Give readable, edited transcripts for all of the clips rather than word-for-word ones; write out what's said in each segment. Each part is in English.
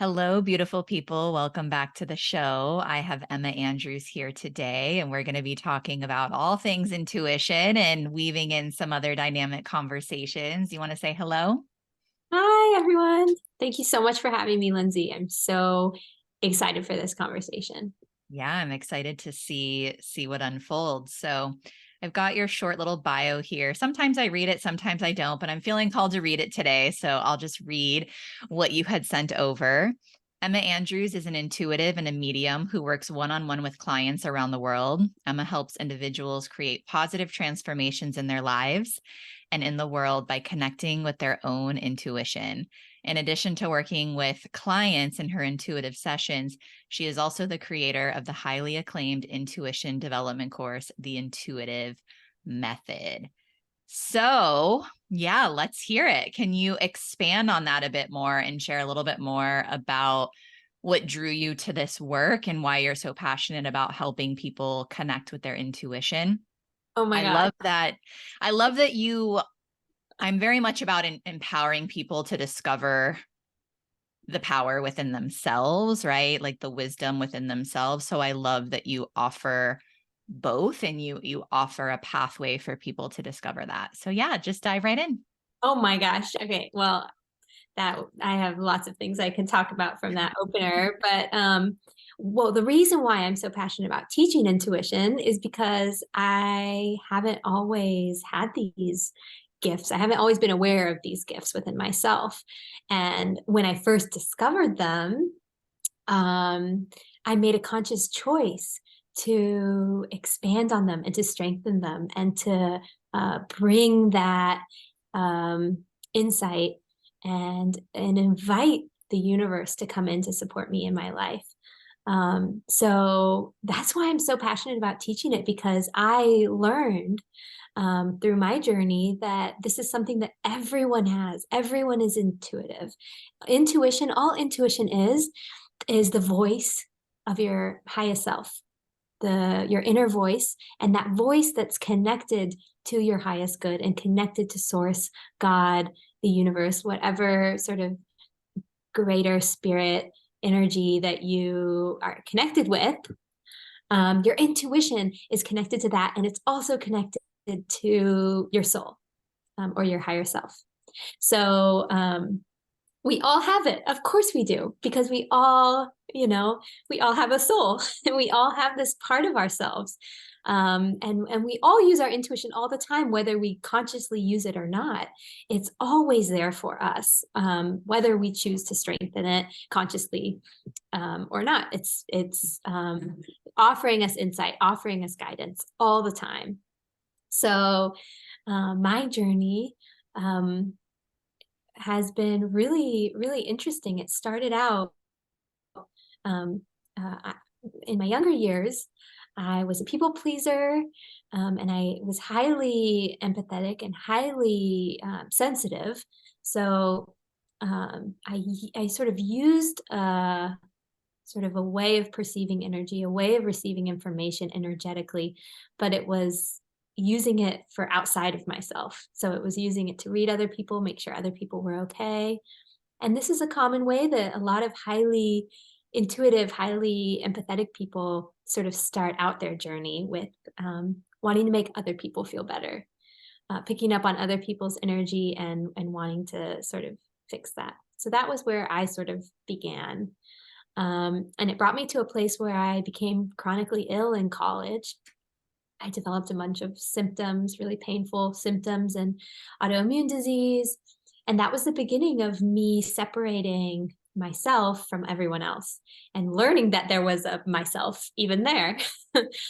Hello, beautiful people. Welcome back to the show. I have Emma Andrews here today, and we're going to be talking about all things intuition and weaving in some other dynamic conversations. You want to say hello? Hi, everyone. Thank you so much for having me, Lindsay. I'm so excited for this conversation. Yeah, I'm excited to see what unfolds. So, I've got your short little bio here. Sometimes I read it, sometimes I don't, but I'm feeling called to read it today, so I'll just read what you had sent over. Emma Andrews is an intuitive and a medium who works one-on-one with clients around the world. Emma helps individuals create positive transformations in their lives and in the world by connecting with their own intuition. In addition to working with clients in her intuitive sessions, she is also the creator of the highly acclaimed intuition development course, The Intuitive Method. So, yeah, let's hear it. Can you expand on that a bit more and share a little bit more about what drew you to this work and why you're so passionate about helping people connect with their intuition? Oh my I God. love that. I love that I'm very much about empowering people to discover the power within themselves, right? Like the wisdom within themselves. So I love that you offer both and you offer a pathway for people to discover that. So yeah, just dive right in. Oh my gosh. Okay. Well, that I have lots of things I can talk about from that opener, but well, the reason why I'm so passionate about teaching intuition is because I haven't always had these gifts. I haven't always been aware of these gifts within myself. And when I first discovered them, um, I made a conscious choice to expand on them and to strengthen them and to bring that insight and invite the universe to come in to support me in my life. So that's why I'm so passionate about teaching it, because I learned through my journey that this is something that everyone has. Everyone is intuitive. Intuition, all intuition is the voice of your highest self, your inner voice, and that voice that's connected to your highest good and connected to source, God, the universe, whatever sort of greater spirit energy that you are connected with. Your intuition is connected to that, and it's also connected to your soul, or your higher self. So we all have it. Of course we do, because we all have a soul and we all have this part of ourselves. And we all use our intuition all the time, whether we consciously use it or not. It's always there for us, whether we choose to strengthen it consciously or not. It's offering us insight, offering us guidance all the time. So my journey has been really, really interesting. It started out um, uh, in my younger years. I was a people pleaser, and I was highly empathetic and highly sensitive. So I sort of used sort of a way of perceiving energy, a way of receiving information energetically, but it was using it for outside of myself. So it was using it to read other people, make sure other people were okay. And this is a common way that a lot of highly intuitive, highly empathetic people sort of start out their journey with, wanting to make other people feel better, picking up on other people's energy and wanting to sort of fix that. So that was where I sort of began. And it brought me to a place where I became chronically ill in college. I developed a bunch of symptoms, really painful symptoms, and autoimmune disease. And that was the beginning of me separating myself from everyone else and learning that there was a myself even there,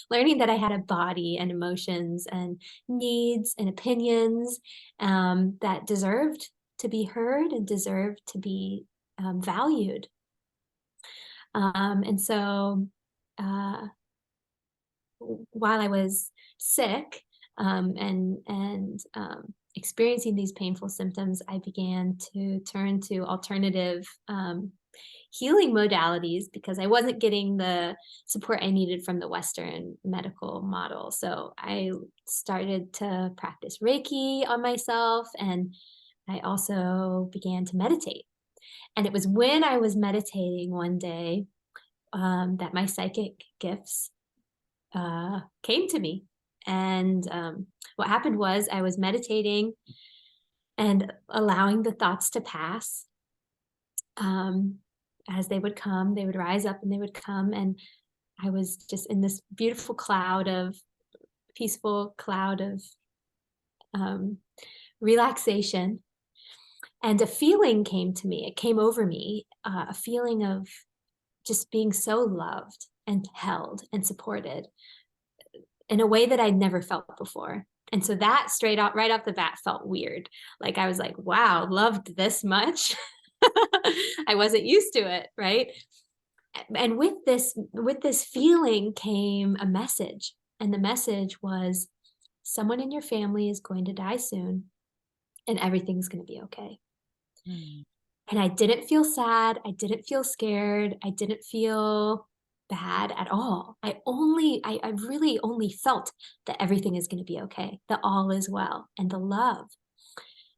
learning that I had a body and emotions and needs and opinions, that deserved to be heard and deserved to be valued. And so, uh, while I was sick, and experiencing these painful symptoms, I began to turn to alternative healing modalities because I wasn't getting the support I needed from the Western medical model. So I started to practice Reiki on myself, and I also began to meditate. And it was when I was meditating one day that my psychic gifts came to me. And what happened was I was meditating and allowing the thoughts to pass. As they would come, they would rise up and they would come. And I was just in this beautiful peaceful cloud of relaxation. And a feeling came to me. It came over me, a feeling of just being so loved and held and supported in a way that I'd never felt before. And so that straight out, right off the bat, felt weird. Like I was like, wow, loved this much. I wasn't used to it, right? And with this feeling came a message. And the message was, someone in your family is going to die soon and everything's going to be okay. Mm. And I didn't feel sad. I didn't feel scared. I didn't feel bad at all. I really only felt that everything is going to be okay, that all is well, and the love.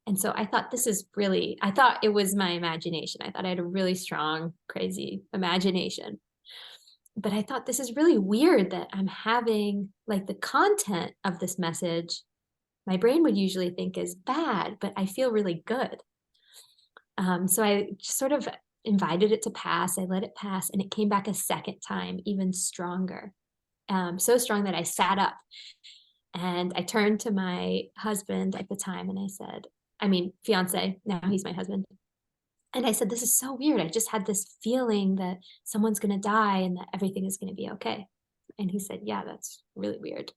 And so I thought I thought it was my imagination. I thought I had a really strong, crazy imagination. But I thought, this is really weird that I'm having, like, the content of this message, my brain would usually think is bad, but I feel really good. So I just sort of invited it to pass. I let it pass, and it came back a second time, even stronger. So strong that I sat up and I turned to my husband at the time and I said, fiance, now he's my husband. And I said, this is so weird. I just had this feeling that someone's going to die and that everything is going to be okay. And he said, yeah, that's really weird.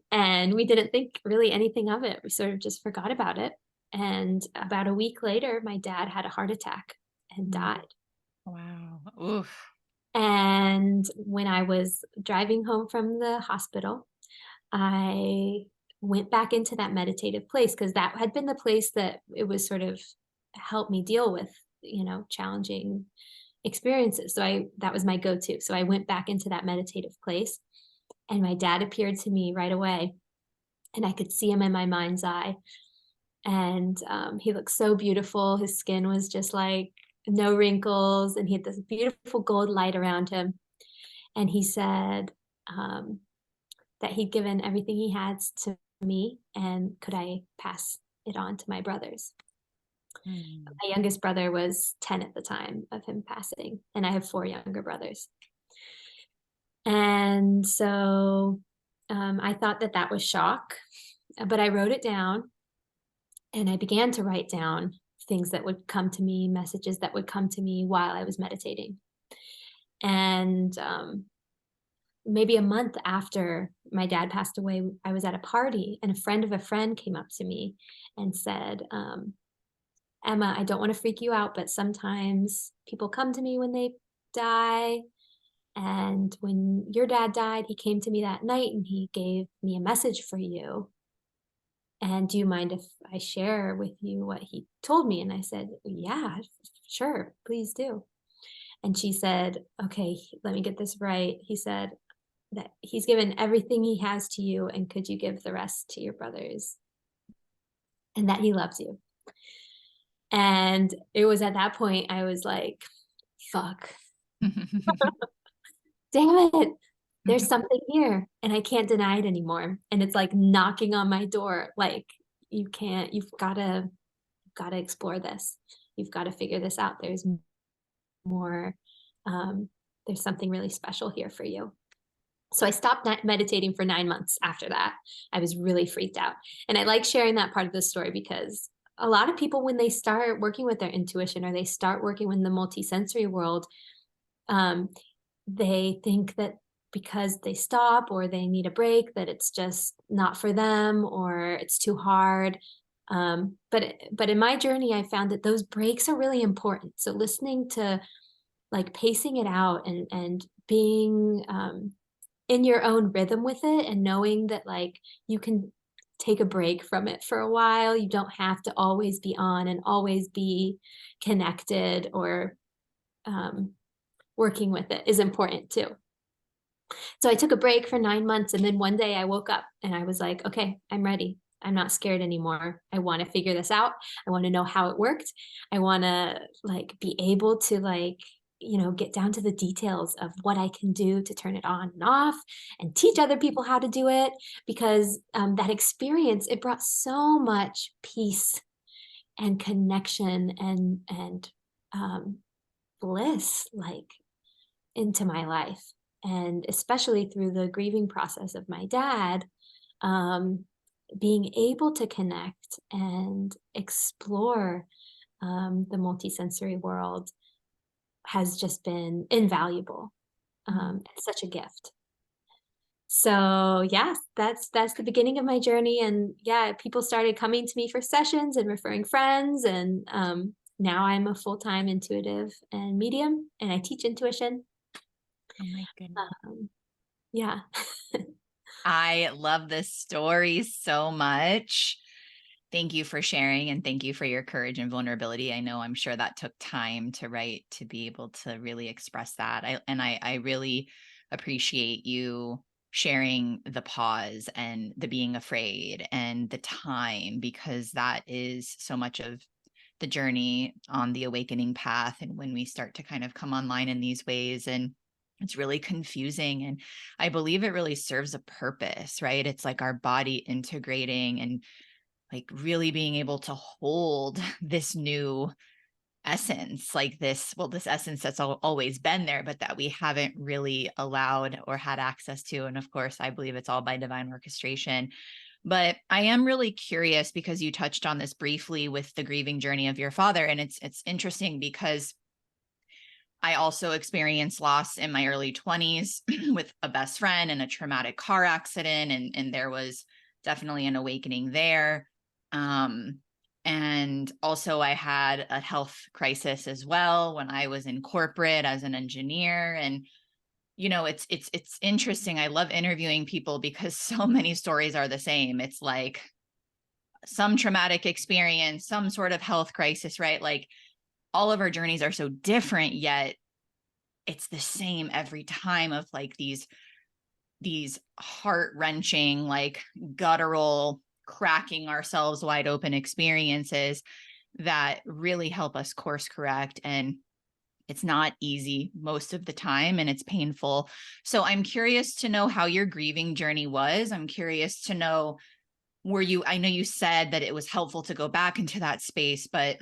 And we didn't think really anything of it. We sort of just forgot about it. And about a week later, my dad had a heart attack and died. Wow. Oof. And when I was driving home from the hospital, I went back into that meditative place, because that had been the place that it was sort of helped me deal with, challenging experiences. So that was my go-to. So I went back into that meditative place, and my dad appeared to me right away, and I could see him in my mind's eye. And he looked so beautiful. His skin was just like no wrinkles, and he had this beautiful gold light around him. And he said that he'd given everything he had to me, and could I pass it on to my brothers? My youngest brother was 10 at the time of him passing, and I have 4 younger brothers. And so I thought that was shock, but I wrote it down, and I began to write down things that would come to me, messages that would come to me while I was meditating. And maybe a month after my dad passed away, I was at a party, and a friend of a friend came up to me and said, Emma, I don't want to freak you out, but sometimes people come to me when they die. And when your dad died, he came to me that night and he gave me a message for you. And do you mind if I share with you what he told me? And I said, yeah, sure, please do. And she said, okay, let me get this right. He said that he's given everything he has to you, and could you give the rest to your brothers? And that he loves you. And it was at that point I was like, fuck. Damn it. There's something here, and I can't deny it anymore. And it's like knocking on my door. Like, you've got to explore this. You've got to figure this out. There's more. There's something really special here for you. So I stopped meditating for 9 months after that. I was really freaked out. And I like sharing that part of the story, because a lot of people, when they start working with their intuition, or they start working in the multisensory world, they think that because they stop or they need a break, that it's just not for them, or it's too hard. But in my journey, I found that those breaks are really important. So listening to, like, pacing it out and being in your own rhythm with it, and knowing that, like, you can take a break from it for a while. You don't have to always be on and always be connected, or working with it is important too. So I took a break for 9 months, and then one day I woke up and I was like, okay, I'm ready. I'm not scared anymore. I want to figure this out. I want to know how it worked. I want to like be able to like, get down to the details of what I can do to turn it on and off and teach other people how to do it because that experience, it brought so much peace and connection and um, bliss like into my life. And especially through the grieving process of my dad, um, being able to connect and explore the multisensory world has just been invaluable. It's such a gift. So yes, that's the beginning of my journey. And yeah, people started coming to me for sessions and referring friends. And now I'm a full-time intuitive and medium, and I teach intuition. Oh my goodness. Um, yeah. I love this story so much. Thank you for sharing, and thank you for your courage and vulnerability. I know I'm sure that took time to write to be able to really express that. I really appreciate you sharing the pause and the being afraid and the time, because that is so much of the journey on the awakening path. And when we start to kind of come online in these ways, and it's really confusing, and I believe it really serves a purpose, right? It's like our body integrating and like really being able to hold this new essence, like this essence that's always been there, but that we haven't really allowed or had access to. And of course, I believe it's all by divine orchestration. But I am really curious, because you touched on this briefly with the grieving journey of your father. And it's interesting because I also experienced loss in my early 20s with a best friend and a traumatic car accident. And there was definitely an awakening there. And also I had a health crisis as well when I was in corporate as an engineer. And, it's interesting. I love interviewing people because so many stories are the same. It's like some traumatic experience, some sort of health crisis, right? Like all of our journeys are so different, yet it's the same every time, of like these heart-wrenching, like guttural, cracking ourselves wide open experiences that really help us course correct. And it's not easy most of the time, and it's painful. So I'm curious to know how your grieving journey was. I'm curious to know, I know you said that it was helpful to go back into that space, but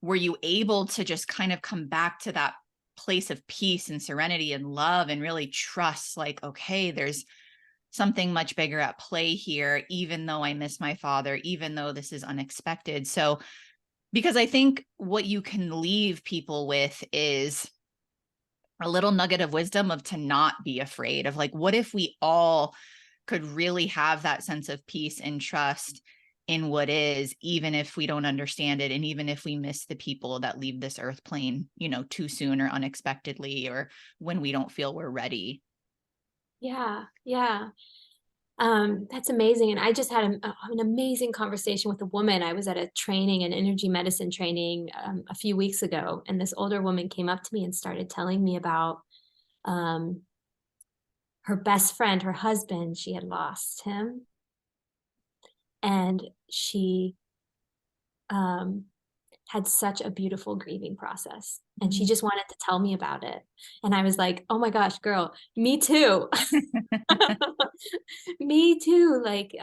were you able to just kind of come back to that place of peace and serenity and love and really trust, like, okay, there's something much bigger at play here, even though I miss my father, even though this is unexpected? So, because I think what you can leave people with is a little nugget of wisdom of to not be afraid of, like, what if we all could really have that sense of peace and trust in what is, even if we don't understand it, and even if we miss the people that leave this earth plane, too soon or unexpectedly, or when we don't feel we're ready. Yeah. Yeah. That's amazing. And I just had an amazing conversation with a woman. I was at a training, an energy medicine training, a few weeks ago, and this older woman came up to me and started telling me about um, her best friend, her husband. She had lost him, and she um, had such a beautiful grieving process. And she Mhm. just wanted to tell me about it. And I was like, oh my gosh, girl, me too. Me too. Like,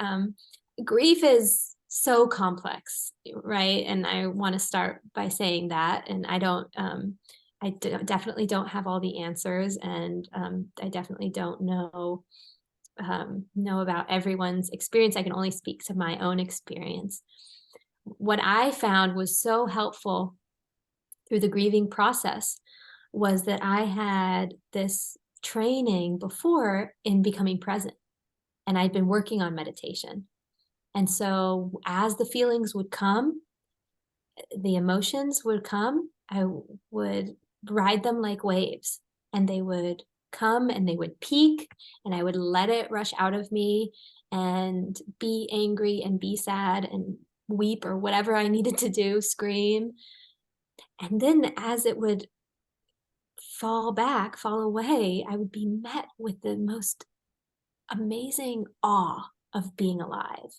grief is so complex, right? And I want to start by saying that. And definitely don't have all the answers. And I definitely don't know about everyone's experience. I can only speak to my own experience. What I found was so helpful through the grieving process was that I had this training before in becoming present, and I'd been working on meditation. And so as the feelings would come, the emotions would come, I would ride them like waves, and they would come and they would peak, and I would let it rush out of me and be angry and be sad and weep or whatever I needed to do, scream. And then as it would fall away, I would be met with the most amazing awe. of being alive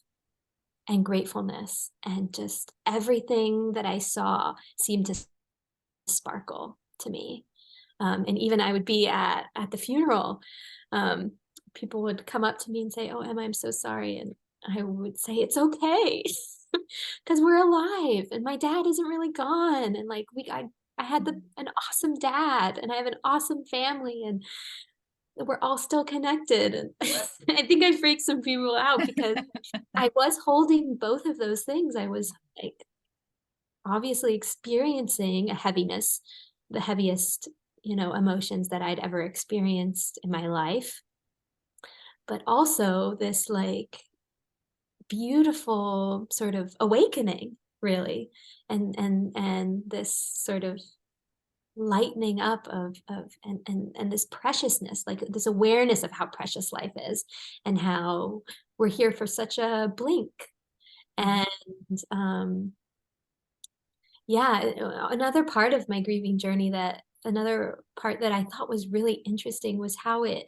and gratefulness, and just everything that I saw seemed to sparkle to me. And even I would be at the funeral, um, people would come up to me and say, "Oh, Emma, I'm so sorry," and I would say, "It's okay, because we're alive, and my dad isn't really gone, and like I had an awesome dad, and I have an awesome family, and we're all still connected." And I think I freaked some people out because I was holding both of those things. I was like obviously experiencing a heaviness, the heaviest, emotions that I'd ever experienced in my life, but also this like beautiful sort of awakening, really, and this sort of lightening up of and this preciousness, like this awareness of how precious life is, and how we're here for such a blink. And um yeah, another part of my grieving journey, that another part that I thought was really interesting, was how it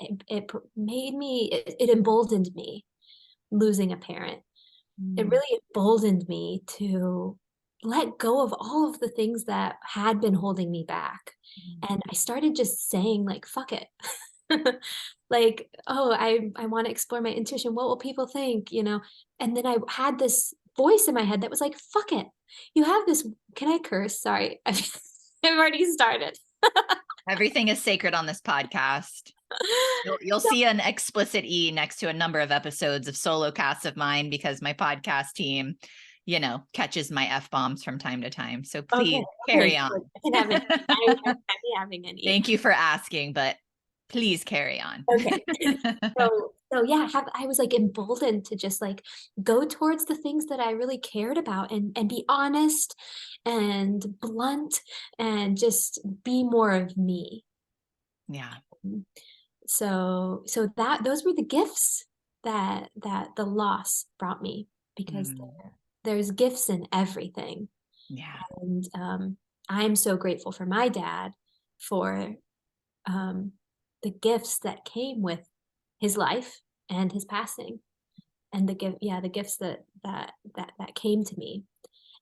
emboldened me losing a parent. It Mm, really emboldened me to let go of all of the things that had been holding me back. mm, And I started just saying like, fuck it. Like, oh, I want to explore my intuition. What will people think? And then I had this voice in my head that was like, fuck it. You have this. Can I curse? Sorry. I've already started. Everything is sacred on this podcast. You'll see an explicit E next to a number of episodes of solo casts of mine, because my podcast team, catches my F bombs from time to time. So Okay, please okay, carry on. good. I can have any. I'm happy having any. Thank you for asking, but please carry on. Okay. So yeah, I was like emboldened to just like go towards the things that I really cared about, and be honest and blunt and just be more of me. Yeah. So that those were the gifts that the loss brought me, because Mm, there's gifts in everything. yeah. And I'm so grateful for my dad, for um, the gifts that came with his life and his passing, and the gifts that came to me.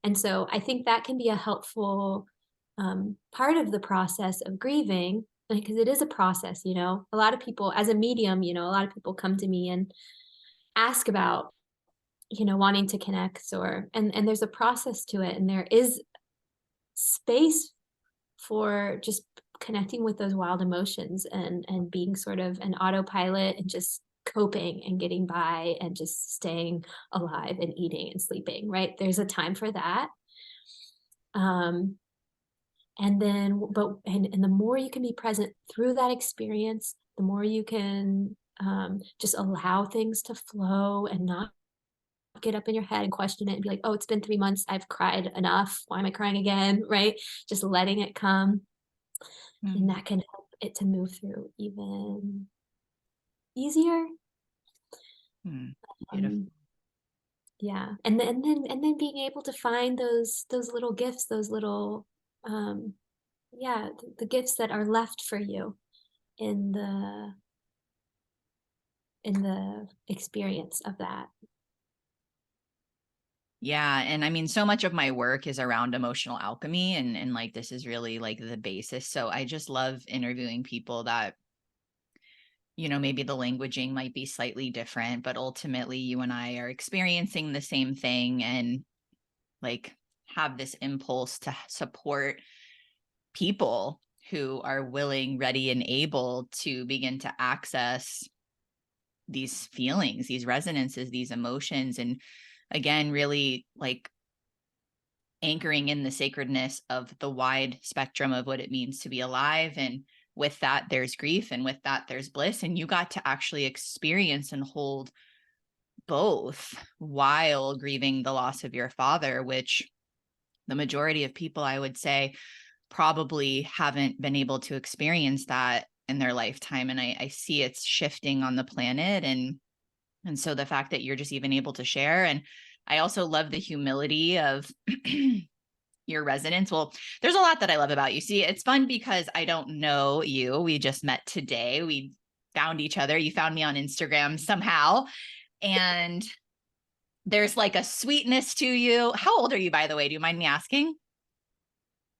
And so I think that can be a helpful part of the process of grieving, because it is a process. A lot of people, as a medium, a lot of people come to me and ask about, wanting to connect, and there's a process to it, and there is space for just connecting with those wild emotions, and being sort of an autopilot, and just coping and getting by and just staying alive and eating and sleeping, right? There's a time for that. um and then but and the more you can be present through that experience, the more you can just allow things to flow, and not get up in your head and question it and be like, oh, it's been 3 months, I've cried enough, why am I crying again? Right? Just letting it come, and Mm, that can help it to move through even easier. mm, beautiful. um, yeah, and then being able to find those little gifts, those little um yeah, the gifts that are left for you in the experience of that. Yeah. And I mean, so much of my work is around emotional alchemy, and like this is really like the basis. So I just love interviewing people that, maybe the languaging might be slightly different, but ultimately you and I are experiencing the same thing, and like have this impulse to support people who are willing, ready, and able to begin to access these feelings, these resonances, these emotions. And again, really like anchoring in the sacredness of the wide spectrum of what it means to be alive. And with that, there's grief, and with that, there's bliss. And you got to actually experience and hold both while grieving the loss of your father, which the majority of people, I would say, probably haven't been able to experience that in their lifetime. And I see it's shifting on the planet. And so the fact that you're just even able to share. And I also love the humility of your resonance. Well, there's a lot that I love about you. See, it's fun because I don't know you. We just met today. We found each other. You found me on Instagram somehow. and there's like a sweetness to you. How old are you, by the way? Do you mind me asking?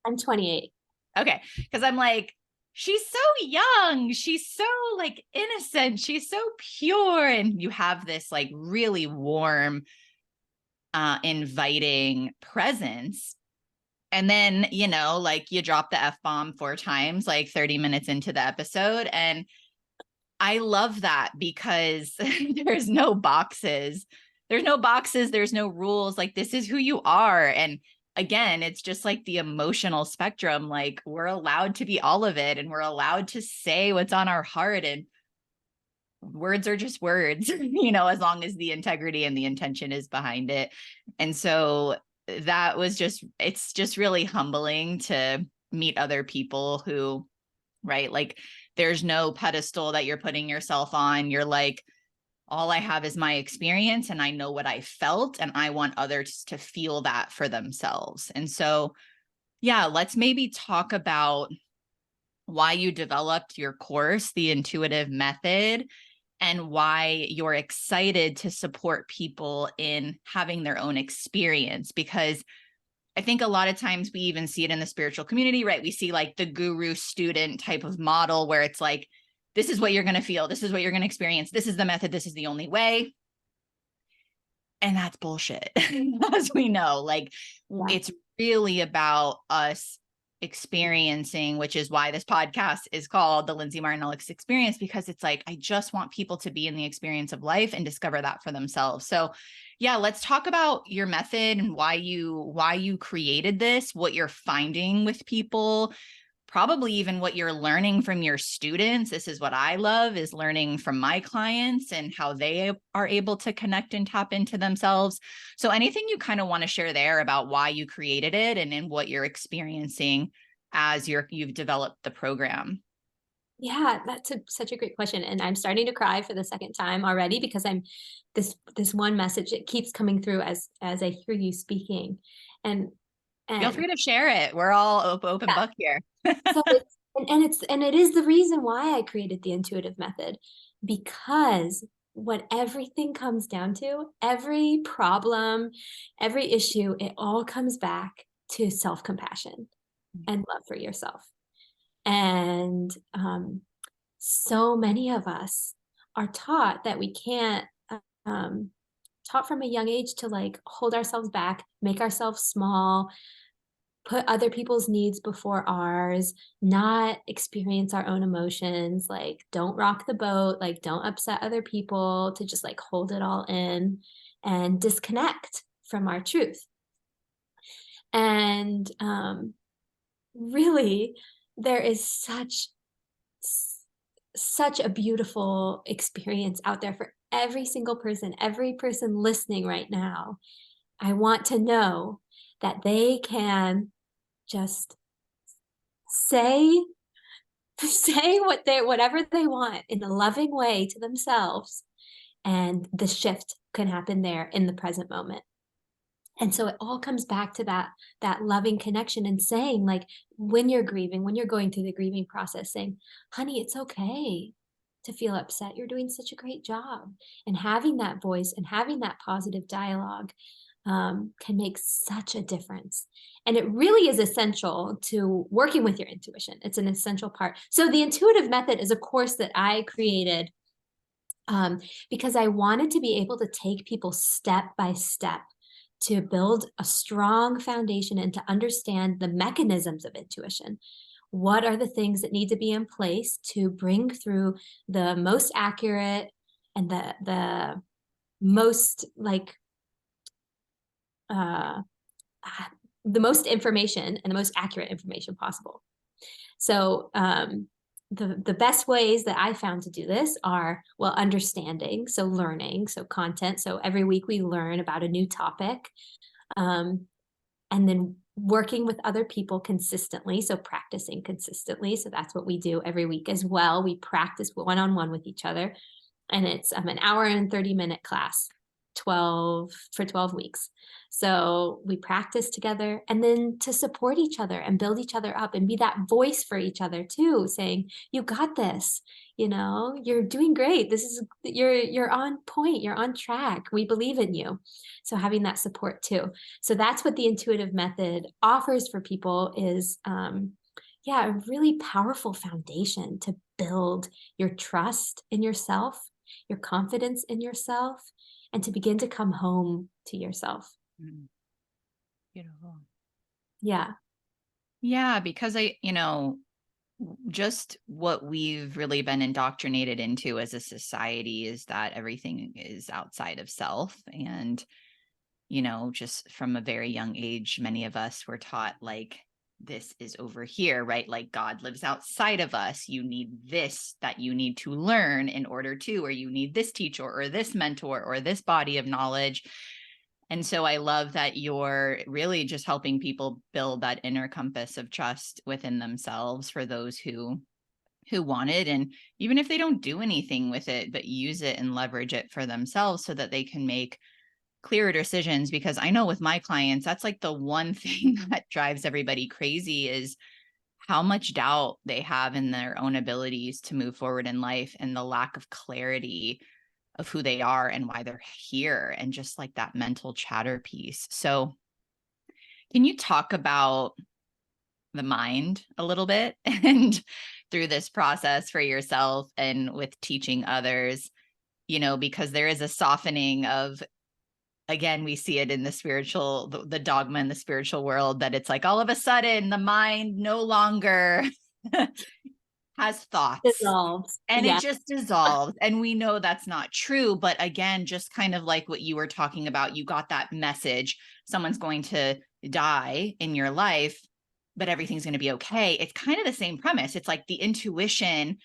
I'm 28. Okay. Because I'm like, she's so young. She's so like innocent. She's so pure. And you have this like really warm, inviting presence. And then, you know, like you drop the F bomb 4 times, like 30 minutes into the episode. And I love that because there's no boxes. There's no boxes. There's no rules. Like, this is who you are. And again, it's just like the emotional spectrum. Like, we're allowed to be all of it, and we're allowed to say what's on our heart. And words are just words, you know, as long as the integrity and the intention is behind it. And so that was just, it's just really humbling to meet other people who, right? Like, there's no pedestal that you're putting yourself on. You're like, all I have is my experience, and I know what I felt, and I want others to feel that for themselves. And so, yeah, let's maybe talk about why you developed your course, the intuitive method, and why you're excited to support people in having their own experience. Because I think a lot of times we even see it in the spiritual community, right? We see like the guru student type of model where it's like, this is what you're going to feel. This is what you're going to experience. This is the method. This is the only way. And that's bullshit, as we know. Like, Yeah. it's really about us experiencing, which is why this podcast is called the Lindsay Martinelli Experience, because it's like, I just want people to be in the experience of life and discover that for themselves. So yeah, let's talk about your method and why you created this, what you're finding with people, probably even what you're learning from your students. This is what I love, is learning from my clients and how they are able to connect and tap into themselves. So anything you kind of want to share there about why you created it and what you're experiencing as you've developed the program. Yeah, that's such a great question. And I'm starting to cry for the second time already because I'm this one message that keeps coming through as I hear you speaking. And Feel and free to share it. We're all open yeah, book here. so it's and it is the reason why I created the intuitive method, because what everything comes down to, every problem, every issue, it all comes back to self-compassion and love for yourself. And so many of us are taught that we can't, um, taught from a young age to like hold ourselves back, make ourselves small, put other people's needs before ours, not experience our own emotions, like don't rock the boat, like don't upset other people, to just like hold it all in and disconnect from our truth. And really, there is such a beautiful experience out there for every person listening right now. I want to know that they can just say say whatever they want in a loving way to themselves, and the shift can happen there in the present moment. And so it all comes back to that loving connection, and saying, like, when you're grieving, when you're going through the grieving process, saying, honey, it's okay to feel upset. You're doing such a great job. And having that voice and having that positive dialogue can make such a difference. And it really is essential to working with your intuition. It's an essential part. So the intuitive method is a course that I created because I wanted to be able to take people step by step to build a strong foundation and to understand the mechanisms of intuition. What are the things that need to be in place to bring through the most accurate and the most like uh, the most information and the most accurate information possible. So the best ways that I found to do this are, well, understanding, so learning, so content. So every week we learn about a new topic, and then working with other people consistently, so practicing consistently. So that's what we do every week as well. We practice one-on-one with each other, and it's an hour and 30-minute class. 12 weeks. So we practice together, and then to support each other and build each other up and be that voice for each other too, saying, you got this, you're doing great. You're on point. You're on track. We believe in you. So having that support too. So that's what the intuitive method offers for people is, a really powerful foundation to build your trust in yourself, your confidence in yourself, and to begin to come home to yourself. Beautiful. Yeah. Yeah, because just what we've really been indoctrinated into as a society is that everything is outside of self. And, just from a very young age, many of us were taught like, this is over here, right? Like God lives outside of us. You need this that you need to learn in order to, or you need this teacher or this mentor or this body of knowledge. And so I love that you're really just helping people build that inner compass of trust within themselves for those who want it. And even if they don't do anything with it, but use it and leverage it for themselves so that they can make clearer decisions. Because I know with my clients, that's like the one thing that drives everybody crazy is how much doubt they have in their own abilities to move forward in life and the lack of clarity of who they are and why they're here, and just like that mental chatter piece. So can you talk about the mind a little bit and through this process for yourself and with teaching others, because there is a softening of, again, we see it in the spiritual, the dogma in the spiritual world, that it's like all of a sudden the mind no longer has thoughts Dissolves. and it Yeah. just dissolves. And we know that's not true. But again, just kind of like what you were talking about, you got that message, someone's going to die in your life, but everything's going to be okay. It's kind of the same premise. It's like the intuition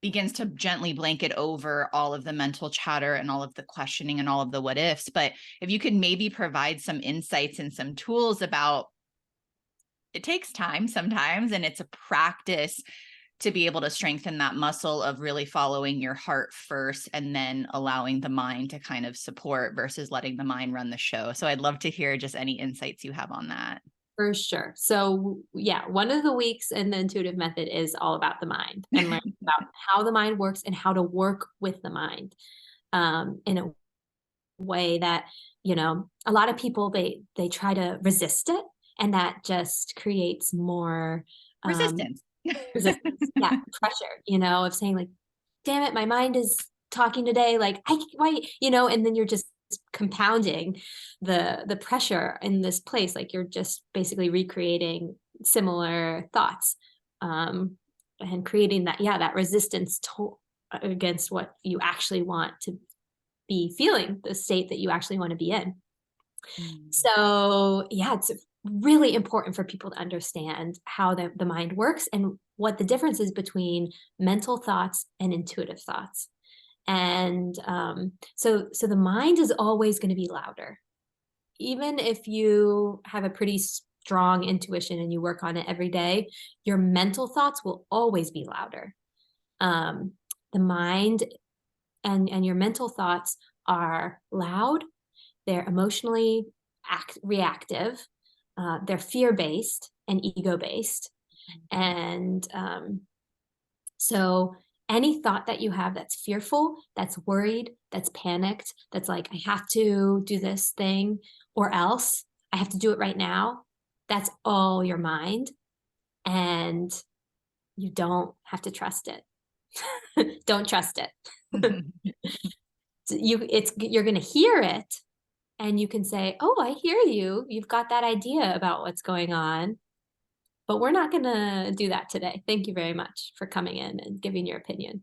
begins to gently blanket over all of the mental chatter and all of the questioning and all of the what ifs. But if you could maybe provide some insights and some tools about, it takes time sometimes, and it's a practice to be able to strengthen that muscle of really following your heart first and then allowing the mind to kind of support versus letting the mind run the show. So I'd love to hear just any insights you have on that. For sure. So yeah, one of the weeks in the intuitive method is all about the mind and learning about how the mind works and how to work with the mind in a way that, a lot of people, they try to resist it, and that just creates more Resistance. resistance. Yeah, pressure, of saying like, damn it, my mind is talking today. Like, why, and then you're just compounding the pressure in this place. Like you're just basically recreating similar thoughts, and creating that resistance against what you actually want to be feeling, the state that you actually want to be in. So yeah, it's really important for people to understand how the mind works and what the difference is between mental thoughts and intuitive thoughts. And so the mind is always going to be louder. Even if you have a pretty strong intuition and you work on it every day, your mental thoughts will always be louder. The mind and your mental thoughts are loud. They're emotionally reactive. They're fear-based and ego-based. And so any thought that you have that's fearful, that's worried, that's panicked, that's like, I have to do this thing or else I have to do it right now, that's all your mind. And you don't have to trust it. Don't trust it. You're going to hear it, and you can say, oh, I hear you. You've got that idea about what's going on, but we're not going to do that today. Thank you very much for coming in and giving your opinion.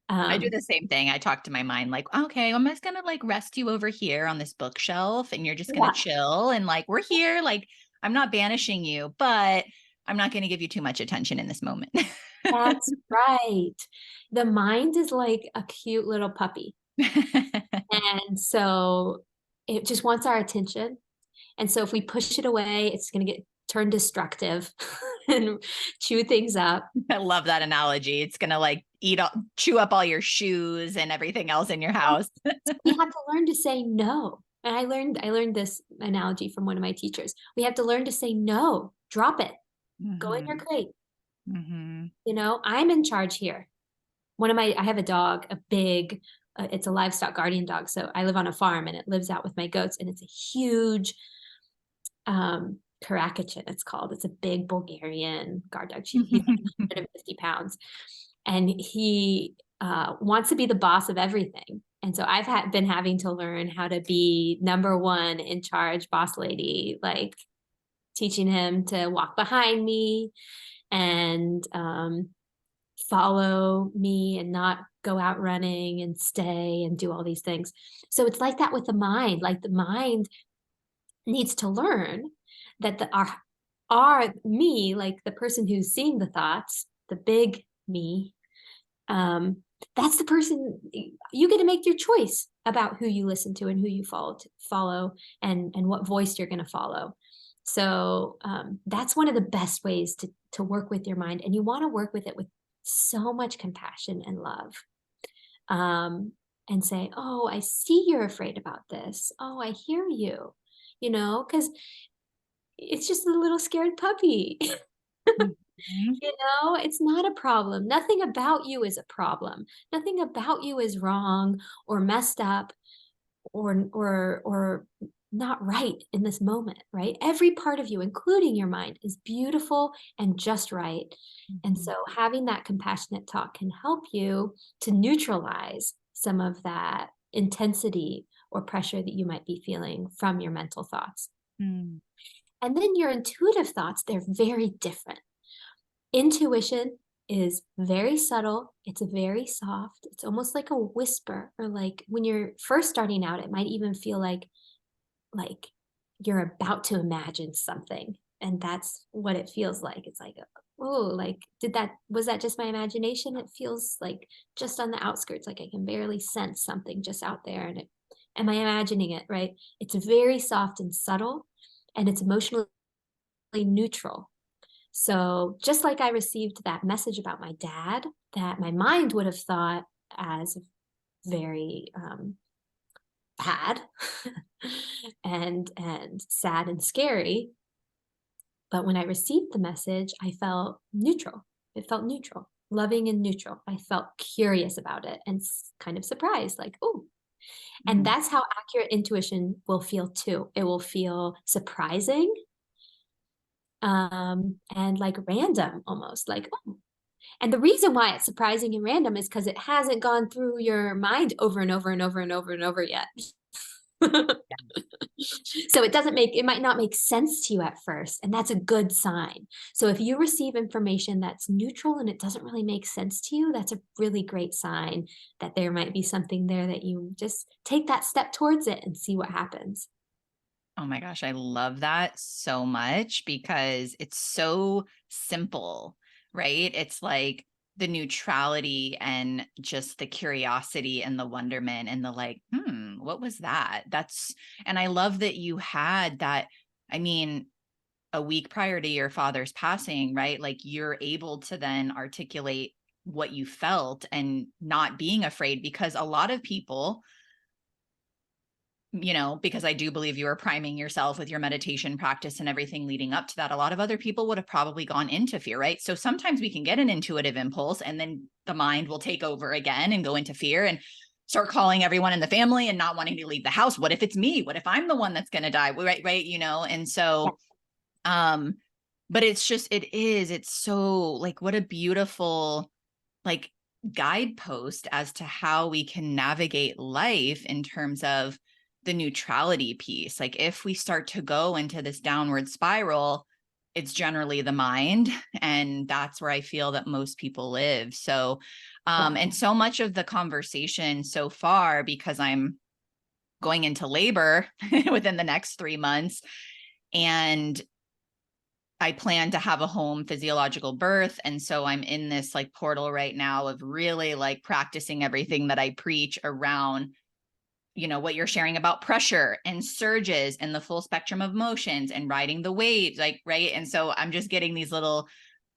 I do the same thing. I talk to my mind like, okay, I'm just going to like rest you over here on this bookshelf and you're just going to chill. And like, we're here. Like, I'm not banishing you, but I'm not going to give you too much attention in this moment. That's right. The mind is like a cute little puppy. And so it just wants our attention. And so if we push it away, it's going to get turned destructive and chew things up. I love that analogy. It's going to like chew up all your shoes and everything else in your house. We have to learn to say no. And I learned this analogy from one of my teachers. We have to learn to say no, drop it, go in your Mhm. crate. Mhm. You know, I'm in charge here. I have a dog, a big, it's a livestock guardian dog. So I live on a farm and it lives out with my goats, and it's a huge, Karakachin, it's called. It's a big Bulgarian guard dog. He's like 150 pounds, and he wants to be the boss of everything. And so been having to learn how to be number one in charge, boss lady, like teaching him to walk behind me and follow me and not go out running and stay and do all these things. So it's like that with the mind. Like the mind needs to learn that our me, like the person who's seeing the thoughts, the big me, um, that's the person. You get to make your choice about who you listen to and who you follow and what voice you're going to follow. So that's one of the best ways to work with your mind, and you want to work with it with so much compassion and love. And say, oh, I see you're afraid about this. Oh, I hear you, because it's just a little scared puppy. Mhm. It's not a problem. Nothing about you is a problem. Nothing about you is wrong or messed up or not right in this moment, right? Every part of you, including your mind, is beautiful and just right. And Mhm. so having that compassionate talk can help you to neutralize some of that intensity or pressure that you might be feeling from your mental thoughts. Mm. And then your intuitive thoughts, they're very different. Intuition is very subtle. It's very soft. It's almost like a whisper, or like when you're first starting out, it might even feel like you're about to imagine something. And that's what it feels like. It's like, oh, like was that just my imagination? It feels like just on the outskirts, like I can barely sense something just out there. And am I imagining it, right? It's very soft and subtle, and it's emotionally neutral. So just like I received that message about my dad that my mind would have thought as very bad and sad and scary, but when I received the message, I felt neutral. It felt neutral, loving and neutral. I felt curious about it and kind of surprised, like, oh. And Mm. that's how accurate intuition will feel too. It will feel surprising, and like random almost, like, oh. And the reason why it's surprising and random is because it hasn't gone through your mind over and over and over and over and over yet. So it might not make sense to you at first, and that's a good sign. So if you receive information that's neutral and it doesn't really make sense to you, that's a really great sign that there might be something there that you just take that step towards it and see what happens. Oh my gosh, I love that so much because it's so simple, right? It's like the neutrality and just the curiosity and the wonderment and the like, what was that? And I love that you had that. I mean, a week prior to your father's passing, right? Like you're able to then articulate what you felt and not being afraid, because a lot of people, because I do believe you were priming yourself with your meditation practice and everything leading up to that, a lot of other people would have probably gone into fear, right? So sometimes we can get an intuitive impulse and then the mind will take over again and go into fear and start calling everyone in the family and not wanting to leave the house. What if it's me? What if I'm the one that's going to die? Right. And so, but it's so like, what a beautiful, like, guidepost as to how we can navigate life in terms of the neutrality piece. Like if we start to go into this downward spiral, it's generally the mind, and that's where I feel that most people live. So Yeah. and so much of the conversation so far, because I'm going into labor within the next 3 months, and I plan to have a home physiological birth. And so I'm in this like portal right now of really like practicing everything that I preach around, what you're sharing about pressure and surges and the full spectrum of motions and riding the waves, like, right. And so I'm just getting these little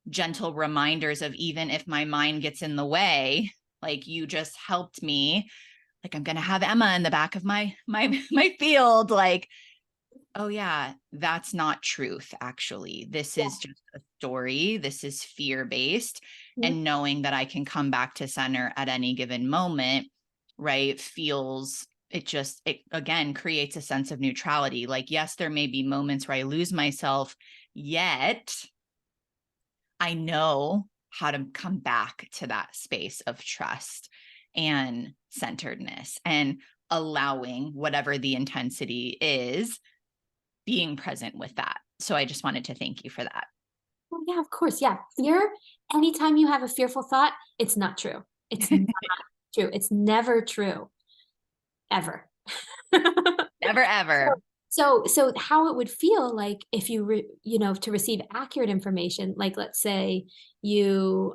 gentle reminders of, even if my mind gets in the way, like you just helped me, like I'm going to have Emma in the back of my field, like, oh yeah, that's not truth. Actually, this Yeah. is just a story. This is fear-based. Mhm. And knowing that I can come back to center at any given moment, right, it again creates a sense of neutrality. Like, yes, there may be moments where I lose myself, yet I know how to come back to that space of trust and centeredness, and allowing whatever the intensity is, being present with that. So I just wanted to thank you for that. Oh, yeah, of course. Yeah. Fear, anytime you have a fearful thought, it's not true. It's not true. It's never true, ever. Never, ever. So how it would feel like if to receive accurate information, like let's say you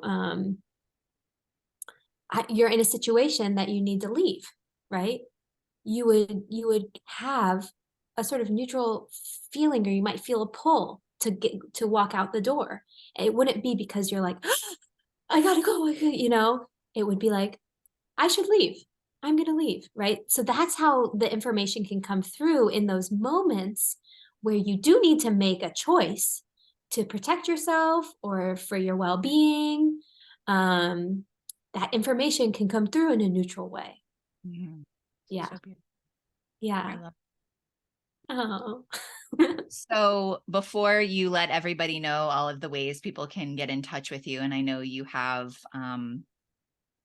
you're in a situation that you need to leave, right? You would have a sort of neutral feeling, or you might feel a pull to walk out the door. It wouldn't be because you're like, I gotta go, it would be like, I should leave. I'm gonna leave, right? So that's how the information can come through in those moments where you do need to make a choice to protect yourself or for your well-being. Um, that information can come through in a neutral way. Mhm. Yeah. So beautiful. I Yeah. love. Oh. So before you let everybody know all of the ways people can get in touch with you, and I know you have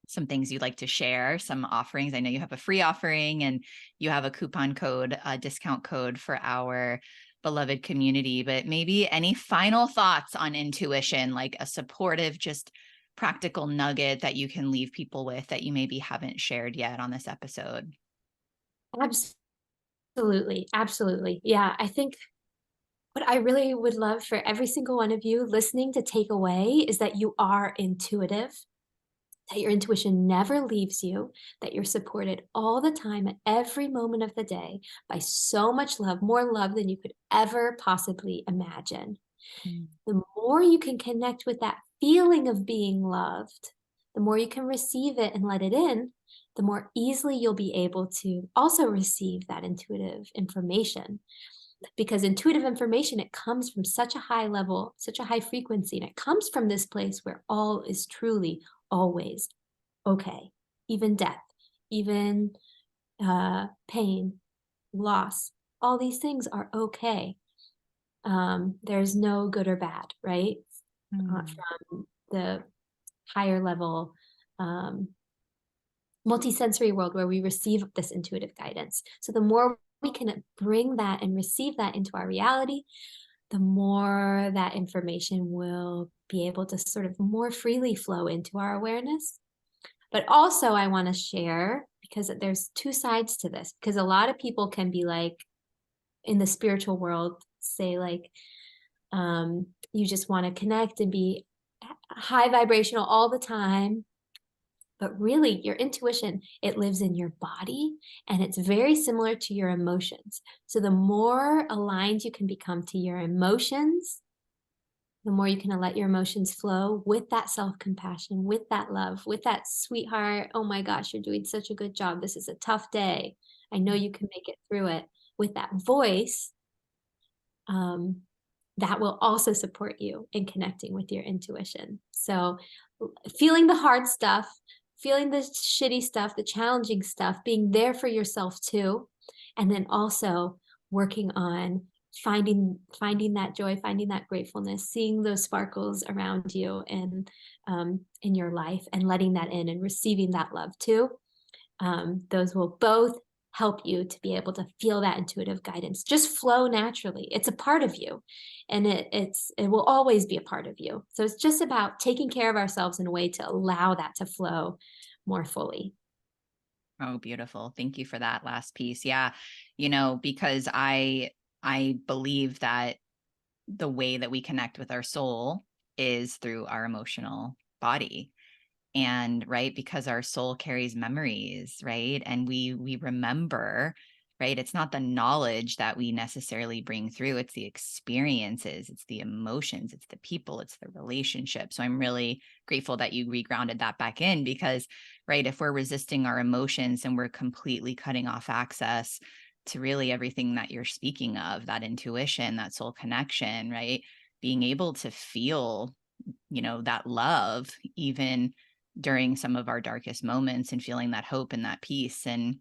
some things you'd like to share, some offerings. I know you have a free offering and you have a coupon code, a discount code for our beloved community, but maybe any final thoughts on intuition, like a supportive, just practical nugget that you can leave people with that you maybe haven't shared yet on this episode. Absolutely. Absolutely. Yeah. I think what I really would love for every single one of you listening to take away is that you are intuitive, that your intuition never leaves you, that you're supported all the time at every moment of the day by so much love, more love than you could ever possibly imagine. Mm. The more you can connect with that feeling of being loved, the more you can receive it and let it in, the more easily you'll be able to also receive that intuitive information. Because intuitive information, it comes from such a high level, such a high frequency, and it comes from this place where all is truly always okay. Even death, even pain, loss, all these things are okay. There's no good or bad, right? Mm. From the higher level um, multisensory world where we receive this intuitive guidance. So the more we can bring that and receive that into our reality, the more that information will be able to sort of more freely flow into our awareness. But also, I want to share, because there's two sides to this, because a lot of people can be like, in the spiritual world, say like, you just want to connect and be high vibrational all the time. But really, your intuition, it lives in your body, and it's very similar to your emotions. So the more aligned you can become to your emotions, the more you can let your emotions flow with that self-compassion, with that love, with that sweetheart, oh my gosh, you're doing such a good job. This is a tough day. I know you can make it through it. With that voice, um, that will also support you in connecting with your intuition. So feeling the hard stuff, feeling the shitty stuff, the challenging stuff, being there for yourself too, and then also working on finding that joy, finding that gratefulness, seeing those sparkles around you and in your life, and letting that in and receiving that love too. Those will both help you to be able to feel that intuitive guidance just flow naturally. It's a part of you, and it will always be a part of you. So it's just about taking care of ourselves in a way to allow that to flow more fully. Oh, beautiful. Thank you for that last piece. Yeah. Because I believe that the way that we connect with our soul is through our emotional body. And right, because our soul carries memories, right? And we remember right? It's not the knowledge that we necessarily bring through. It's the experiences, it's the emotions, it's the people, it's the relationship. So I'm really grateful that you regrounded that back in, because, right, if we're resisting our emotions and we're completely cutting off access to really everything that you're speaking of, that intuition, that soul connection, right? Being able to feel, that love, even during some of our darkest moments, and feeling that hope and that peace. And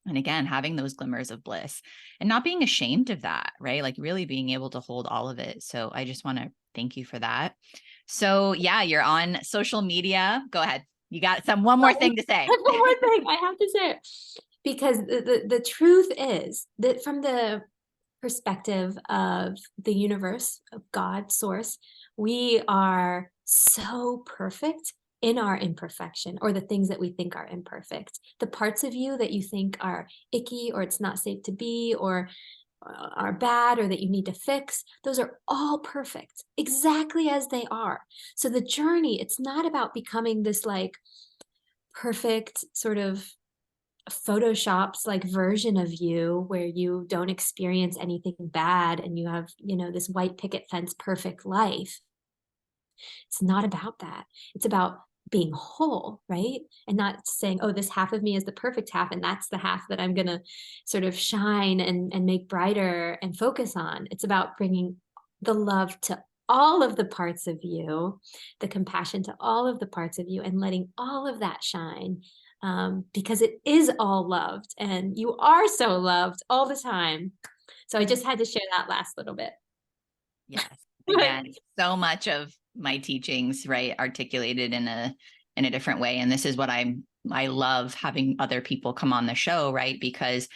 again, having those glimmers of bliss and not being ashamed of that, right? Like really being able to hold all of it. So I just want to thank you for that. So yeah, you're on social media. Go ahead. You got one more thing to say. One more thing I have to say, because the truth is that from the perspective of the universe, of God, source, we are so perfect in our imperfection, or the things that we think are imperfect. The parts of you that you think are icky, or it's not safe to be, or are bad, or that you need to fix, those are all perfect, exactly as they are. So the journey, it's not about becoming this like perfect sort of photoshops like version of you where you don't experience anything bad and you have, this white picket fence perfect life. It's not about that. It's about being whole, right? And not saying, oh, this half of me is the perfect half, and that's the half that I'm going to sort of shine and make brighter and focus on. It's about bringing the love to all of the parts of you, the compassion to all of the parts of you, and letting all of that shine, because it is all loved and you are so loved all the time. So I just had to share that last little bit. Yes. Again, so much of my teachings, right, articulated in a different way. And this is what I love having other people come on the show, right? Because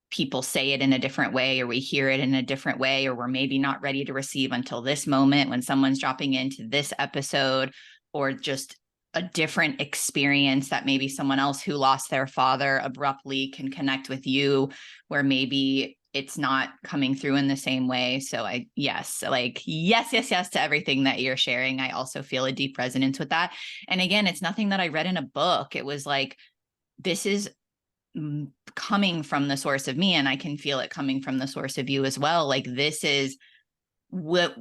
people say it in a different way, or we hear it in a different way, or we're maybe not ready to receive until this moment when someone's dropping into this episode, or just a different experience that maybe someone else who lost their father abruptly can connect with you, where maybe it's not coming through in the same way. So yes to everything that you're sharing. I also feel a deep resonance with that. And again, it's nothing that I read in a book. It was like, this is coming from the source of me, and I can feel it coming from the source of you as well. Like, this is what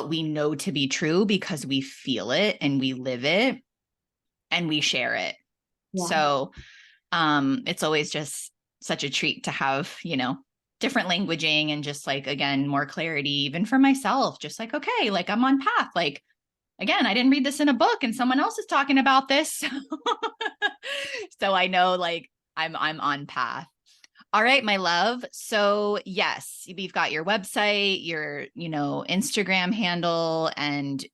we know to be true because we feel it and we live it and we share it. Yeah. So it's always just such a treat to have, different languaging, and just like, again, more clarity, even for myself, just like, okay, like I'm on path. Like, again, I didn't read this in a book and someone else is talking about this. So I know, like, I'm on path. All right, my love. So yes, we've got your website, your, Instagram handle, and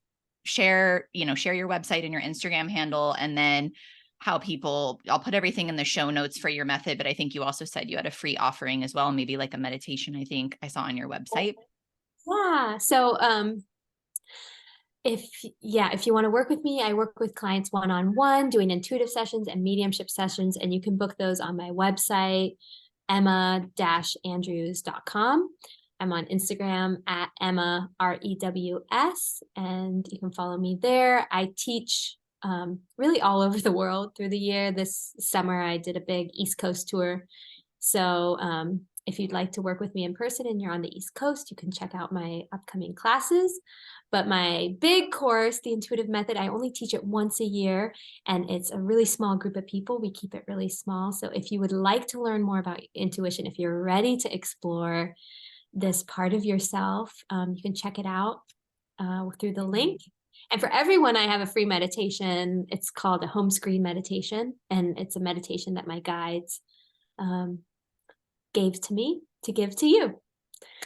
share your website and your Instagram handle. And then I'll put everything in the show notes for your method, but I think you also said you had a free offering as well, maybe like a meditation, I think I saw on your website. Yeah. So, if you want to work with me, I work with clients one-on-one, doing intuitive sessions and mediumship sessions, and you can book those on my website, emma-andrews.com. I'm on Instagram at Emma REWS, and you can follow me there. I teach really all over the world through the year. This summer, I did a big East Coast tour. So if you'd like to work with me in person and you're on the East Coast, you can check out my upcoming classes. But my big course, the Intuitive Method, I only teach it once a year, and it's a really small group of people. We keep it really small. So if you would like to learn more about intuition, if you're ready to explore this part of yourself, you can check it out through the link. And for everyone, I have a free meditation. It's called a home screen meditation, and it's a meditation that my guides gave to me to give to you.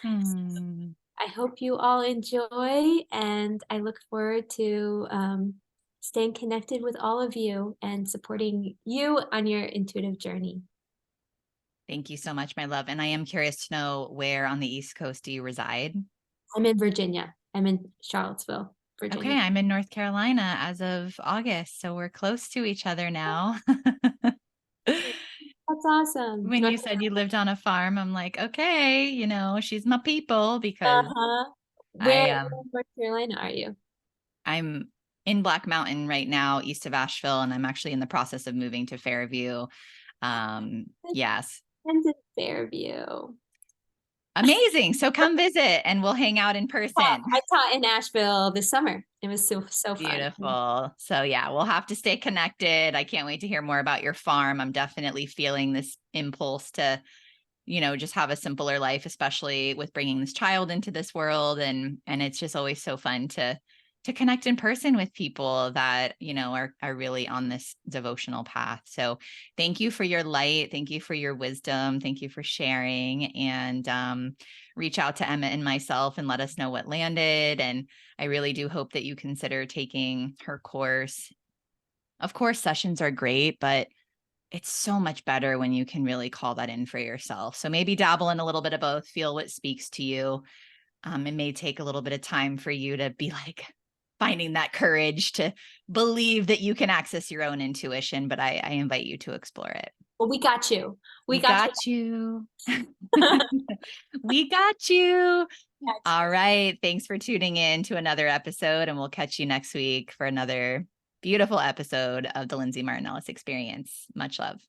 I hope you all enjoy, and I look forward to staying connected with all of you and supporting you on your intuitive journey. Thank you so much, my love. And I am curious to know, where on the East Coast do you reside? I'm in Virginia. I'm in Charlottesville, Virginia. Okay, I'm in North Carolina as of August, so we're close to each other now. That's awesome. When you said you lived on a farm, I'm like, okay, she's my people, because Where in North Carolina are you? I'm in Black Mountain right now, east of Asheville, and I'm actually in the process of moving to Fairview. Yes. Fairview. Amazing. So come visit and we'll hang out in person. I taught in Asheville this summer. It was so fun. Beautiful. So yeah, we'll have to stay connected. I can't wait to hear more about your farm. I'm definitely feeling this impulse to, just have a simpler life, especially with bringing this child into this world. And it's just always so fun to connect in person with people that, are really on this devotional path. So thank you for your light. Thank you for your wisdom. Thank you for sharing, and reach out to Emma and myself and let us know what landed. And I really do hope that you consider taking her course. Of course, sessions are great, but it's so much better when you can really call that in for yourself. So maybe dabble in a little bit of both, feel what speaks to you. It may take a little bit of time for you to be like finding that courage to believe that you can access your own intuition, but I invite you to explore it. Well, we got you. We got you. We got you. All right. Thanks for tuning in to another episode, and we'll catch you next week for another beautiful episode of the Lindsay Martin Ellis Experience. Much love.